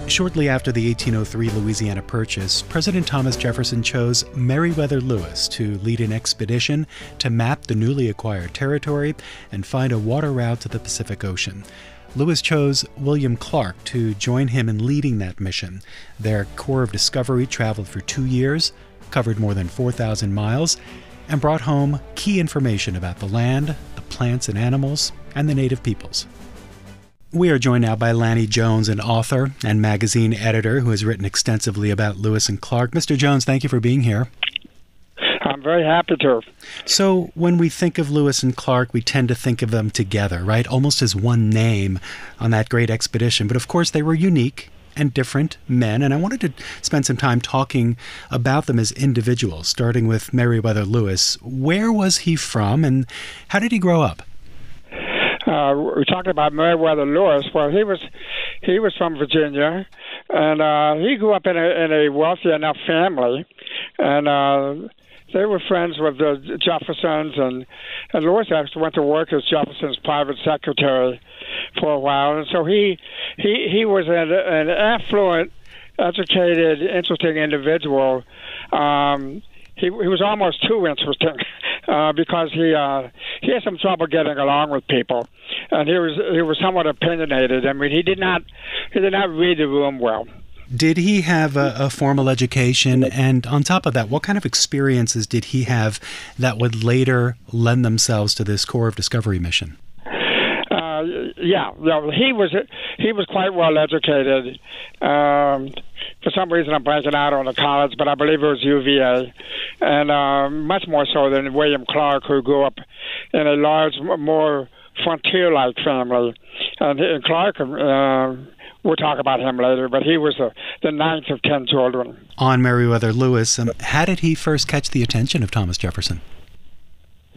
Shortly after the 1803 Louisiana Purchase, President Thomas Jefferson chose Meriwether Lewis to lead an expedition to map the newly acquired territory and find a water route to the Pacific Ocean. Lewis chose William Clark to join him in leading that mission. Their Corps of Discovery traveled for 2 years, covered more than 4,000 miles, and brought home key information about the land, the plants and animals, and the native peoples. We are joined now by Lanny Jones, an author and magazine editor who has written extensively about Lewis and Clark. Mr. Jones, thank you for being here. I'm very happy to. So when we think of Lewis and Clark, we tend to think of them together, right? Almost as one name on that great expedition. But of course, they were unique and different men, and I wanted to spend some time talking about them as individuals, starting with Meriwether Lewis. Where was he from, and how did he grow up? We're talking about Meriwether Lewis. Well, he was from Virginia, and he grew up in a wealthy enough family, and they were friends with the Jeffersons, and Lewis actually went to work as Jefferson's private secretary for a while, and so he was an affluent, educated, interesting individual. He was almost too interesting because he had some trouble getting along with people, and he was somewhat opinionated. I mean, he did not read the room well. Did he have a formal education? And on top of that, what kind of experiences did he have that would later lend themselves to this Corps of Discovery mission? Yeah, he was quite well educated. For some reason, I'm blanking out on the college, but I believe it was UVA, and much more so than William Clark, who grew up in a large, more frontier-like family. And Clark, we'll talk about him later, but he was the ninth of 10 children. On Meriwether Lewis, how did he first catch the attention of Thomas Jefferson?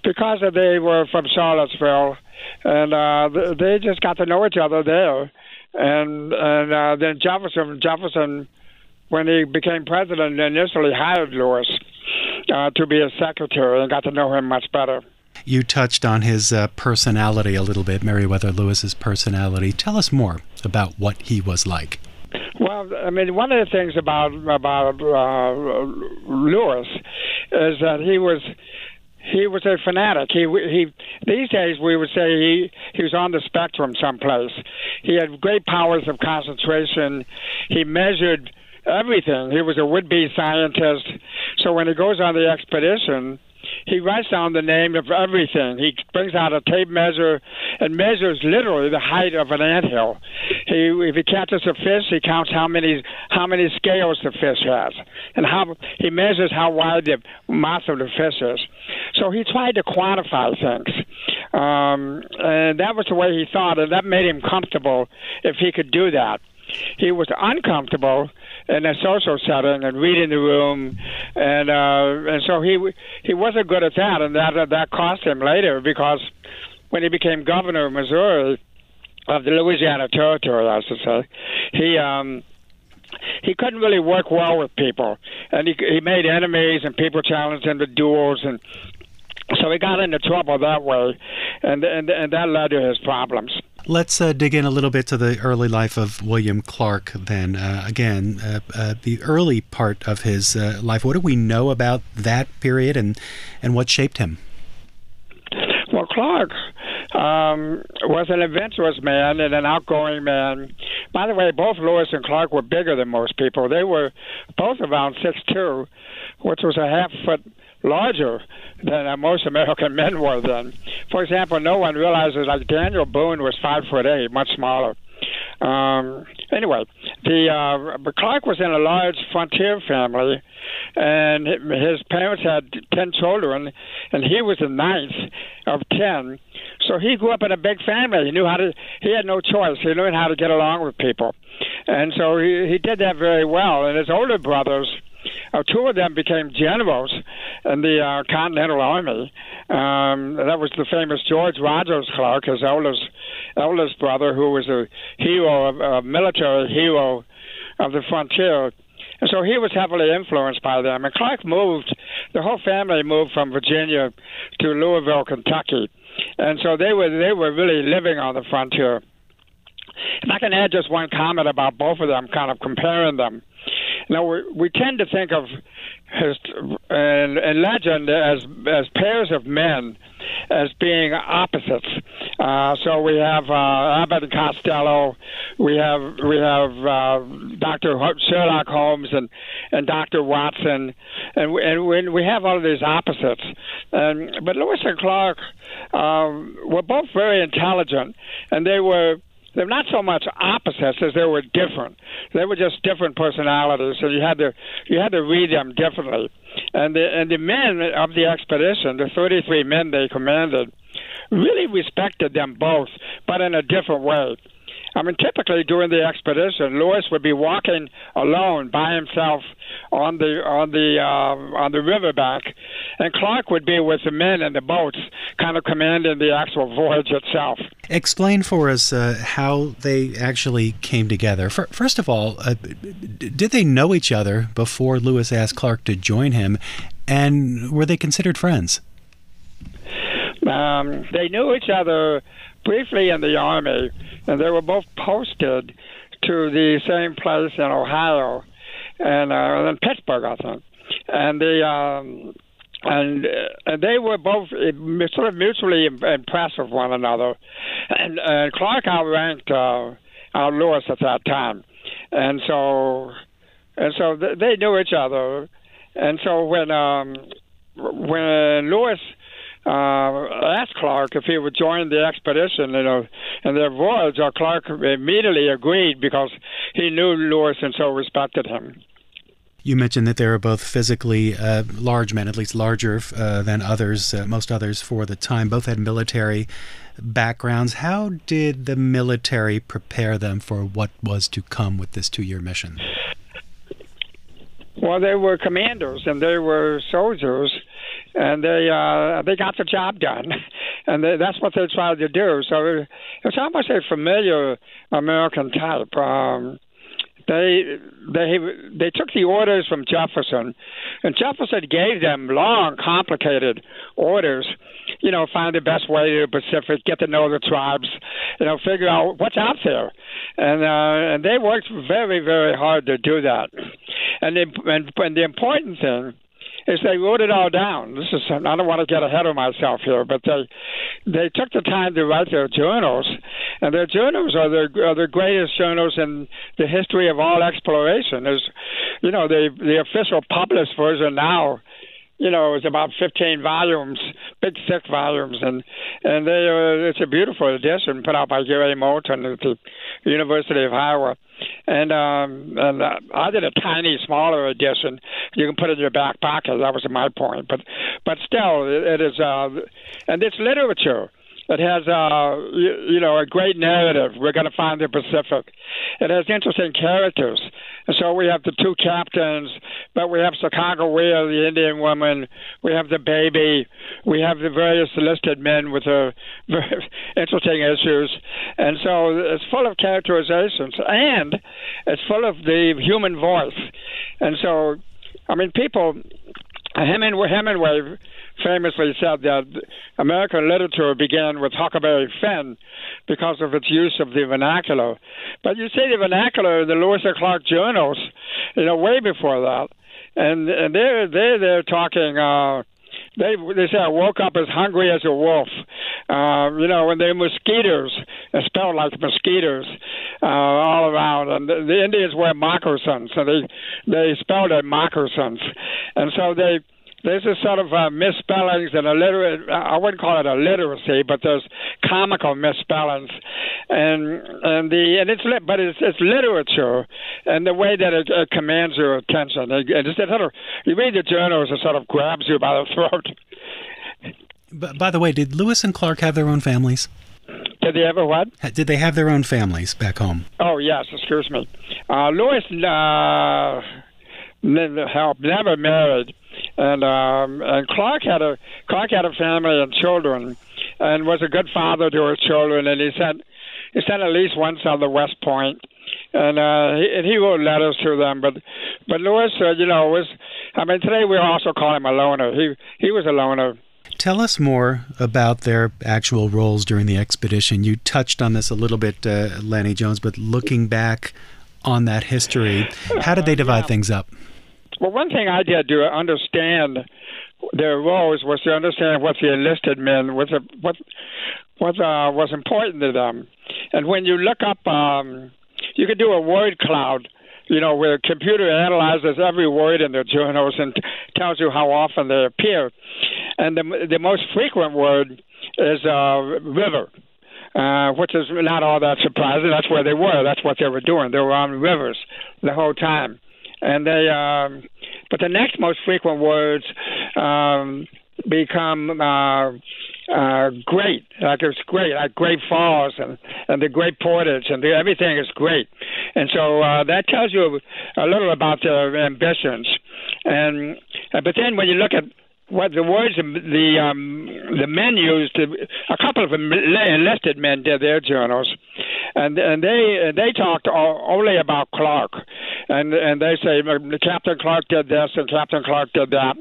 Because they were from Charlottesville, and they just got to know each other there. And then Jefferson, when he became president, initially hired Lewis to be his secretary and got to know him much better. You touched on his personality a little bit, Meriwether Lewis's personality. Tell us more about what he was like. Well, I mean, one of the things about Lewis is that he was a fanatic. He these days we would say he was on the spectrum someplace. He had great powers of concentration. He measured everything. He was a would-be scientist. So when he goes on the expedition, he writes down the name of everything. He brings out a tape measure and measures literally the height of an anthill. If he catches a fish, he counts how many scales the fish has, and he measures how wide the mouth of the fish is. So he tried to quantify things, and that was the way he thought, and that made him comfortable if he could do that. He was uncomfortable in a social setting and reading the room, and so he wasn't good at that, and that cost him later, because when he became governor of Missouri, of the Louisiana Territory, I should say, he couldn't really work well with people, and he made enemies, and people challenged him to duels, and so he got into trouble that way, and that led to his problems. Let's dig in a little bit to the early life of William Clark then. The early part of his life, what do we know about that period and what shaped him? Well, Clark was an adventurous man and an outgoing man. By the way, both Lewis and Clark were bigger than most people. They were both around 6'2", which was a half foot larger than most American men were then. For example, no one realizes like Daniel Boone was 5'8", much smaller. Anyway, but Clark was in a large frontier family, and his parents had 10 children, and he was the ninth of 10. So he grew up in a big family. He had no choice. He knew how to get along with people, and so he did that very well. And his older brothers, two of them became generals in the Continental Army. That was the famous George Rogers Clark, his eldest brother, who was a hero, a military hero of the frontier. And so he was heavily influenced by them. And Clark the whole family moved from Virginia to Louisville, Kentucky. And so they were really living on the frontier. If I can add just one comment about both of them, kind of comparing them. Now, we tend to think of in legend as pairs of men as being opposites. So we have Abbott and Costello, we have Dr. Sherlock Holmes and Dr. Watson, and we have all of these opposites. But Lewis and Clark were both very intelligent, and they're not so much opposites as they were different. They were just different personalities, so you had to read them differently. And the men of the expedition, the 33 men they commanded, really respected them both, but in a different way. I mean, typically during the expedition, Lewis would be walking alone by himself on the riverbank, and Clark would be with the men in the boats, kind of commanding the actual voyage itself. Explain for us how they actually came together. First of all, did they know each other before Lewis asked Clark to join him, and were they considered friends? They knew each other briefly in the Army, and they were both posted to the same place in Ohio, and in Pittsburgh, I think. And they were both sort of mutually impressed with one another. And Clark outranked Lewis at that time, and so they knew each other. And so when Lewis asked Clark if he would join the expedition, in their voyage, Clark immediately agreed because he knew Lewis and so respected him. You mentioned that they were both physically large men, at least larger than others, most others for the time. Both had military backgrounds. How did the military prepare them for what was to come with this 2-year mission? Well, they were commanders and they were soldiers, and they got the job done, and that's what they tried to do. So it's almost a familiar American type. They took the orders from Jefferson, and Jefferson gave them long, complicated orders. Find the best way to the Pacific, get to know the tribes, figure out what's out there, and they worked very, very hard to do that. And the important thing is they wrote it all down. I don't want to get ahead of myself here, but they took the time to write their journals, and their journals are the greatest journals in the history of all exploration. The official published version now, is about 15 volumes, big, thick volumes, and it's a beautiful edition put out by Gary Moulton at the University of Iowa. And I did a tiny, smaller edition. You can put it in your back pocket. That was my point. But still, it is, and it's literature. It has, a great narrative. We're going to find the Pacific. It has interesting characters. And so we have the two captains, but we have Sacagawea, the Indian woman. We have the baby. We have the various enlisted men with very interesting issues. And so it's full of characterizations, and it's full of the human voice. And so, Hemingway famously said that American literature began with Huckleberry Finn because of its use of the vernacular. But you see the vernacular in the Lewis and Clark journals, way before that. And they're talking, they say, I woke up as hungry as a wolf. And they're mosquitoes, spelled like mosquitoes, all around. And the Indians wear moccasins, so they spelled it moccasins. And so there's a sort of misspellings and I wouldn't call it illiteracy, but there's comical misspellings, and it's literature, and the way that it commands your attention. You read the journals, it sort of grabs you by the throat. But by the way, did Lewis and Clark have their own families? Did they ever what? Did they have their own families back home? Oh yes, excuse me. Lewis never married. And Clark had a family and children, and was a good father to his children. And he sent at least one son to West Point, and he wrote letters to them. But Lewis, today we also call him a loner. He was a loner. Tell us more about their actual roles during the expedition. You touched on this a little bit, Lanny Jones, but looking back on that history, how did they divide things up? Well, one thing I did to understand their roles was to understand what the enlisted men what was important to them. And when you look up, you could do a word cloud, where a computer analyzes every word in their journals and tells you how often they appear. And the most frequent word is river, which is not all that surprising. That's where they were. That's what they were doing. They were on rivers the whole time. And but the next most frequent words become great. Like it's great, like Great Falls and the Great Portage, and everything is great. And so that tells you a little about their ambitions. But then when you look at what the words the men used, a couple of enlisted men did their journals, and they talked only about Clark, and they say Captain Clark did this and Captain Clark did that.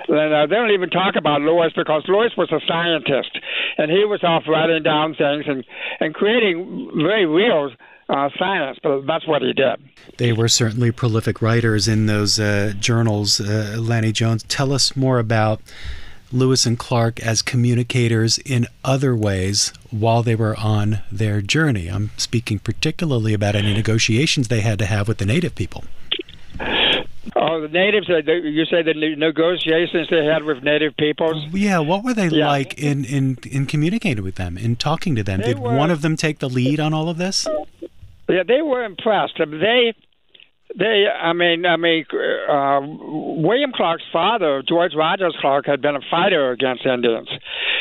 And they don't even talk about Lewis, because Lewis was a scientist, and he was off writing down things and creating very real science, but that's what he did. They were certainly prolific writers in those journals. Lanny Jones, tell us more about Lewis and Clark as communicators in other ways while they were on their journey. I'm speaking particularly about any negotiations they had to have with the native people. Oh, the natives, you say the negotiations they had with native peoples? Yeah, what were they like in communicating with them, in talking to them? Did one of them take the lead on all of this? Yeah, they were impressed. William Clark's father, George Rogers Clark, had been a fighter against Indians,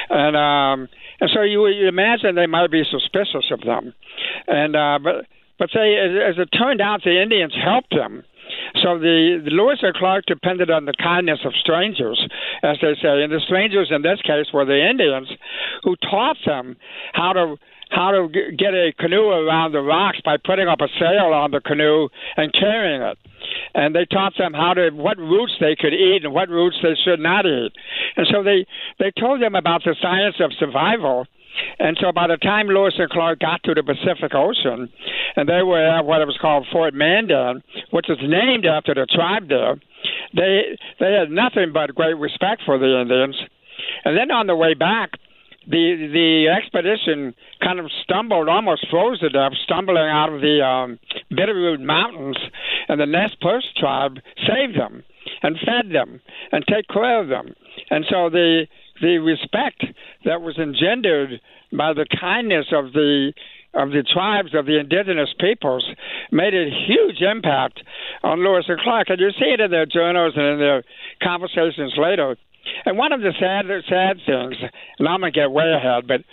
and so you imagine they might be suspicious of them, and but as it turned out, the Indians helped them. So the Lewis and Clark depended on the kindness of strangers, as they say, and the strangers in this case were the Indians, who taught them how to get a canoe around the rocks by putting up a sail on the canoe and carrying it. And they taught them what roots they could eat and what roots they should not eat. And so they told them about the science of survival. And so by the time Lewis and Clark got to the Pacific Ocean, and they were at what was called Fort Mandan, which is named after the tribe there, they had nothing but great respect for the Indians. And then on the way back, the expedition kind of almost froze to death, stumbling out of the Bitterroot Mountains, and the Nez Perce tribe saved them and fed them and take care of them. And so the respect that was engendered by the kindness of the tribes, of the indigenous peoples, made a huge impact on Lewis and Clark. And you see it in their journals and in their conversations later. And one of the sad things, and I'm going to get way ahead, but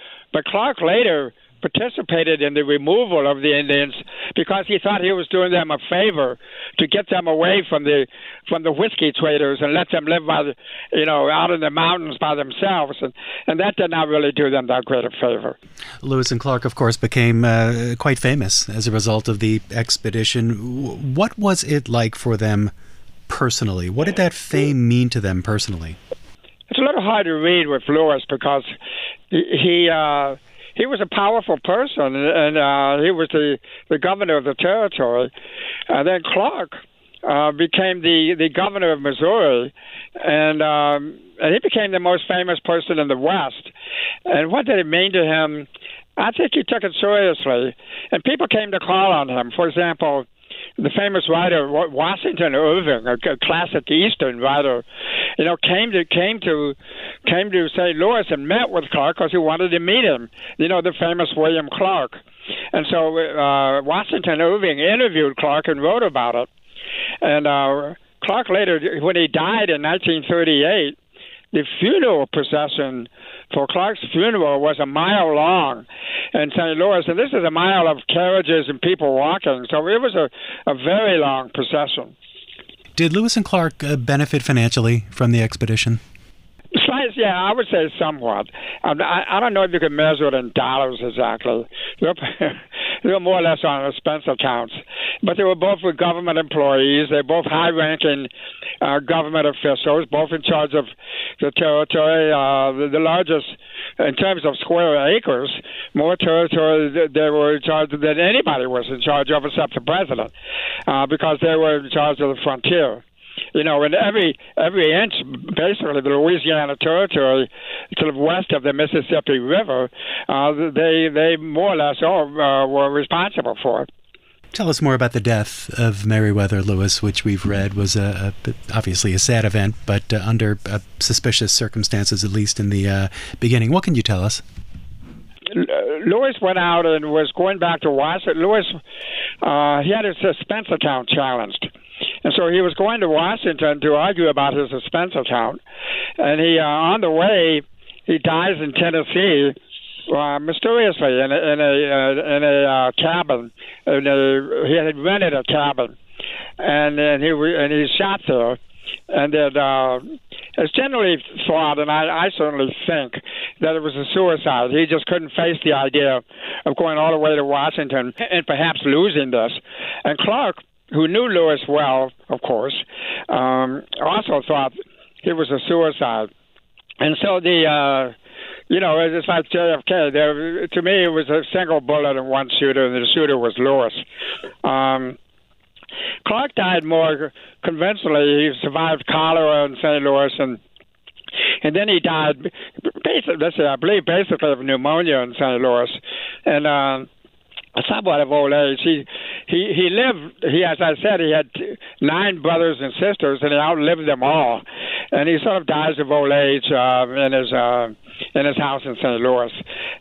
Clark later participated in the removal of the Indians because he thought he was doing them a favor to get them away from the whiskey traders and let them live out in the mountains by themselves, and that did not really do them that great a favor. Lewis and Clark, of course, became quite famous as a result of the expedition. What was it like for them personally? What did that fame mean to them personally? It's a little hard to read with Lewis because he was a powerful person, and he was the governor of the territory. And then Clark became the governor of Missouri, and he became the most famous person in the West. And what did it mean to him? I think he took it seriously, and people came to call on him. For example, the famous writer Washington Irving, a classic Eastern writer, came to St. Louis and met with Clark because he wanted to meet him. The famous William Clark, and so Washington Irving interviewed Clark and wrote about it. And Clark later, when he died in 1938, the funeral procession for Clark's funeral was a mile long in St. Louis, and this is a mile of carriages and people walking, so it was a very long procession. Did Lewis and Clark benefit financially from the expedition? Yeah, I would say somewhat. I don't know if you can measure it in dollars exactly. They're more or less on expense accounts. but they were both government employees. They're both high-ranking government officials, both in charge of the territory, the largest in terms of square acres, more territory they were in charge of than anybody was in charge of except the president, because they were in charge of the frontier. You know, in every inch, basically, the Louisiana Territory to the west of the Mississippi River, they more or less were responsible for it. Tell us more about the death of Meriwether Lewis, which we've read was obviously a sad event, but under suspicious circumstances, at least in the beginning. What can you tell us? Lewis went out and was going back to Washington. Lewis, he had his suspense account challenged. And so he was going to Washington to argue about his suspense account. And he, on the way, he dies in Tennessee mysteriously in a cabin. He had rented a cabin, and he shot there. And it's generally thought, and I certainly think, that it was a suicide. He just couldn't face the idea of going all the way to Washington and perhaps losing this. And Clark, who knew Lewis well, of course, also thought it was a suicide. And so it's like JFK. To me, it was a single bullet in one shooter, and the shooter was Lewis. Clark died more conventionally. He survived cholera in St. Louis, and then he died, basically of pneumonia in St. Louis. And somewhat of old age. He lived. As I said, he had 9 brothers and sisters, and he outlived them all. And he sort of dies of old age in his house in St. Louis.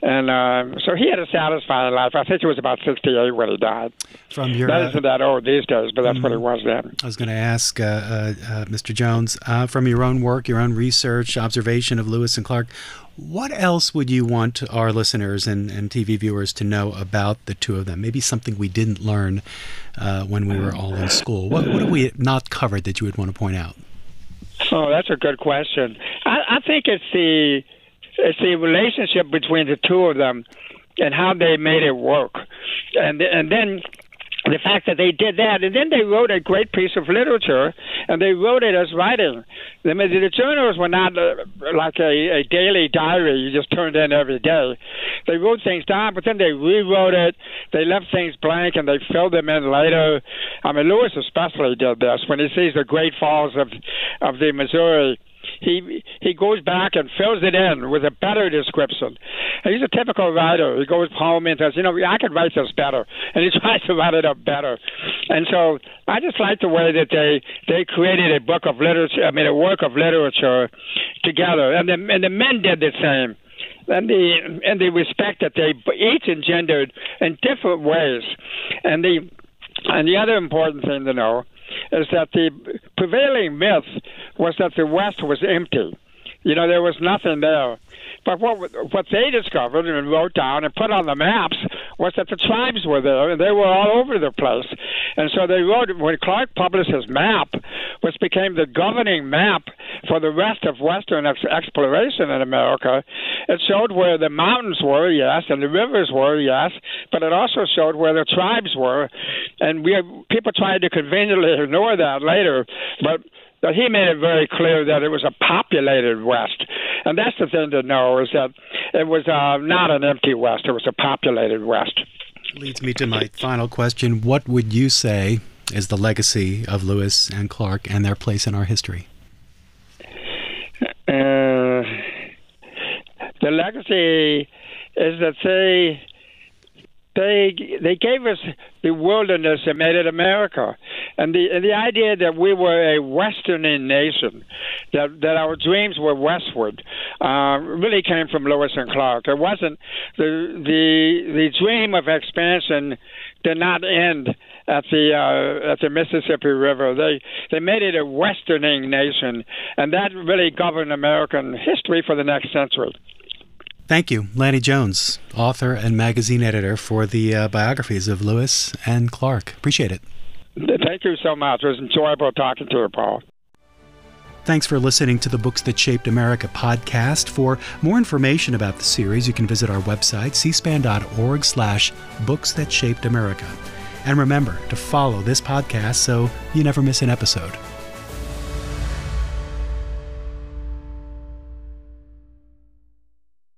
And so he had a satisfying life. I think he was about 68 when he died. That isn't that old these days, but that's what he was then. I was going to ask, Mr. Jones, from your own work, your own research, observation of Lewis and Clark, what else would you want our listeners and TV viewers to know about the two of them? Maybe something we didn't learn when we were all in school. What have we not covered that you would want to point out? Oh, that's a good question. I think it's the relationship between the two of them and how they made it work. And then the fact that they did that, and then they wrote a great piece of literature, and they wrote it as writing. The journals were not like a daily diary you just turned in every day. They wrote things down, but then they rewrote it. They left things blank, and they filled them in later. I mean, Lewis especially did this. When he sees the Great Falls of the Missouri, he goes back and fills it in with a better description. And he's a typical writer. He goes home and says, I could write this better. And he tries to write it up better. And so I just like the way that they created a work of literature together. And the men did the same. And the respect that they each engendered in different ways. And the other important thing to know is that the prevailing myth was that the West was empty. There was nothing there. But what they discovered and wrote down and put on the maps was that the tribes were there, and they were all over the place. And so they wrote, when Clark published his map, which became the governing map for the rest of Western exploration in America, it showed where the mountains were, yes, and the rivers were, yes, but it also showed where the tribes were. And people tried to conveniently ignore that later, but he made it very clear that it was a populated West. And that's the thing to know, is that it was not an empty West. It was a populated West. Leads me to my final question. What would you say is the legacy of Lewis and Clark and their place in our history? The legacy is that they gave us the wilderness and made it America. And the idea that we were a westerning nation, that our dreams were westward, really came from Lewis and Clark. It wasn't the dream of expansion did not end at the Mississippi River. They made it a westerning nation, and that really governed American history for the next century. Thank you, Lanny Jones, author and magazine editor for the biographies of Lewis and Clark. Appreciate it. Thank you so much. It was enjoyable talking to you, Paul. Thanks for listening to the Books That Shaped America podcast. For more information about the series, you can visit our website, cspan.org/Books That Shaped America. And remember to follow this podcast so you never miss an episode.